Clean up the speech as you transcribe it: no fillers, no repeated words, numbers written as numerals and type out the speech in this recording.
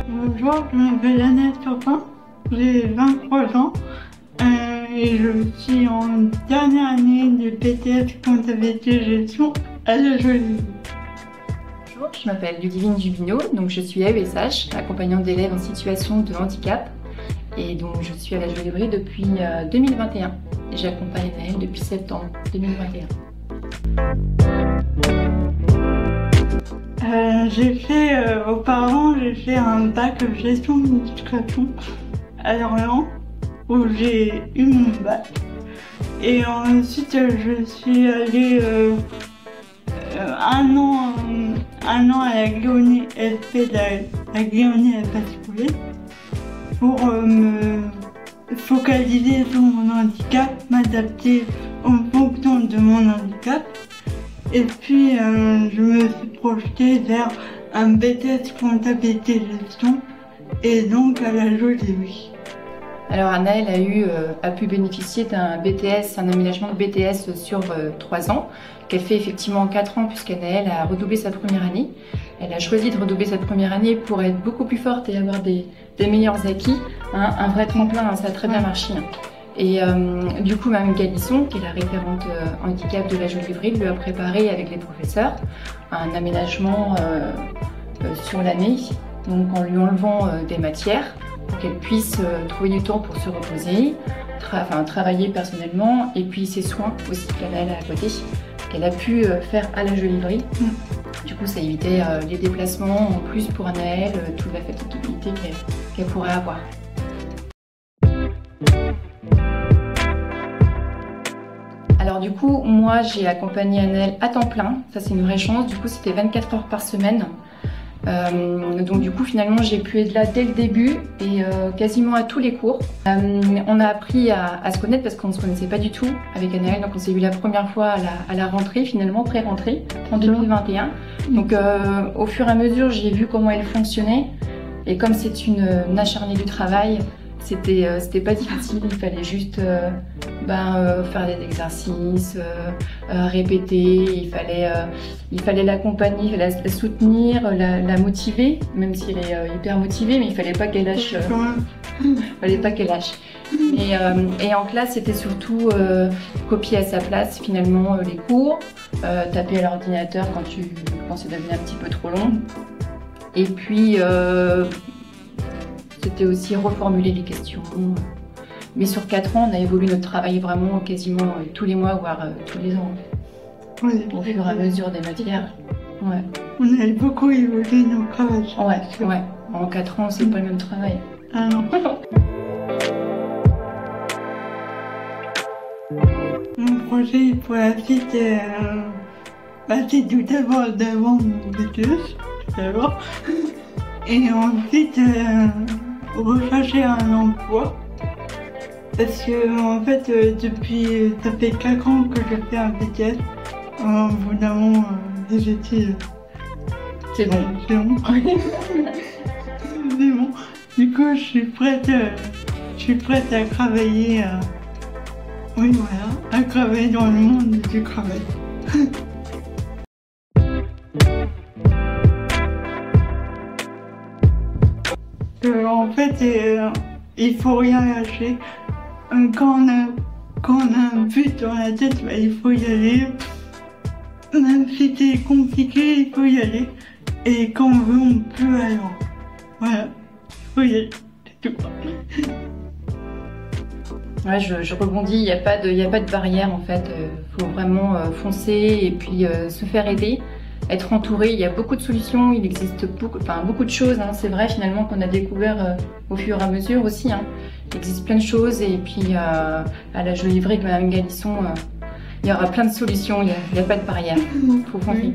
Bonjour, je m'appelle Annette Turpin, j'ai 23 ans et je suis en dernière année de BTS Comptabilité Gestion à la Jolie. Bonjour, je m'appelle Ludivine Jubinot, donc je suis AESH, accompagnante d'élèves en situation de handicap, et donc je suis à la Jolie depuis 2021 et j'accompagne Anaëlle depuis septembre 2021. Auparavant, j'ai fait un bac gestion d'administration à Lorient où j'ai eu mon bac. Et ensuite, je suis allée un an à la Guéonie LP, la Guéonie LP pour me focaliser sur mon handicap, m'adapter en fonction de mon handicap. Et puis, je me suis projetée vers un BTS Comptabilité Gestion et donc à la Jolie. Alors Anaëlle a pu bénéficier d'un BTS, un aménagement de BTS sur 3 ans, qu'elle fait effectivement en 4 ans puisqu'Anaëlle a redoublé sa première année. Elle a choisi de redoubler cette première année pour être beaucoup plus forte et avoir des meilleurs acquis, hein, un vrai tremplin, ça a très bien marché. Hein. Et du coup, Mme Galisson, qui est la référente handicap de la Jolie, lui a préparé avec les professeurs un aménagement sur l'année, donc en lui enlevant des matières pour qu'elle puisse trouver du temps pour se reposer, travailler personnellement, et puis ses soins aussi qu'Anaëlle a à côté, qu'elle a pu faire à la Jolie. Du coup, ça évitait les déplacements en plus pour Anaëlle, toute la fatigabilité qu'elle pourrait avoir. Alors du coup, moi j'ai accompagné Anaëlle à temps plein, ça c'est une vraie chance, du coup c'était 24 heures par semaine. Donc du coup finalement j'ai pu être là dès le début et quasiment à tous les cours. On a appris à se connaître parce qu'on ne se connaissait pas du tout avec Anaëlle, donc on s'est vu la première fois à la rentrée, finalement pré-rentrée en 2021. Donc au fur et à mesure j'ai vu comment elle fonctionnait et comme c'est une acharnée du travail, c'était pas difficile, il fallait juste faire des exercices, répéter, il fallait l'accompagner, il fallait la soutenir, la motiver, même si elle est hyper motivée, mais il fallait pas qu'elle lâche. Et en classe, c'était surtout copier à sa place finalement les cours, taper à l'ordinateur quand c'est devenu un petit peu trop long. Et puis c'était aussi reformuler les questions. Mais sur 4 ans, on a évolué notre travail vraiment quasiment tous les mois, voire tous les ans. Oui, au fur et à mesure des matières. Ouais. On a beaucoup évolué nos travails. Ouais. En 4 ans, c'est pas le même travail. Ah non. Mon projet pour la suite, c'est tout d'abord d'avoir mon BTS, d'abord. Et ensuite, rechercher un emploi. Parce que, en fait, ça fait 4 ans que je fais un BTS. Au bout d'un moment, des études. C'est bon. C'est bon. C'est bon. Du coup, je suis prête à travailler. À travailler dans le monde du travail. En fait, il faut rien lâcher. Quand on a un but dans la tête, il faut y aller. Même si c'est compliqué, il faut y aller. Et quand on veut, on peut aller. Voilà, il faut y aller, c'est tout. Ouais, je rebondis, il n'y a pas de barrière en fait. Faut vraiment foncer et puis se faire aider. Être entouré, il y a beaucoup de solutions, il existe beaucoup de choses, hein. C'est vrai finalement qu'on a découvert au fur et à mesure aussi. Hein. Il existe plein de choses et puis à la Jolie avec Mme Galisson, il y aura plein de solutions, il n'y a pas de barrière. Faut foncer.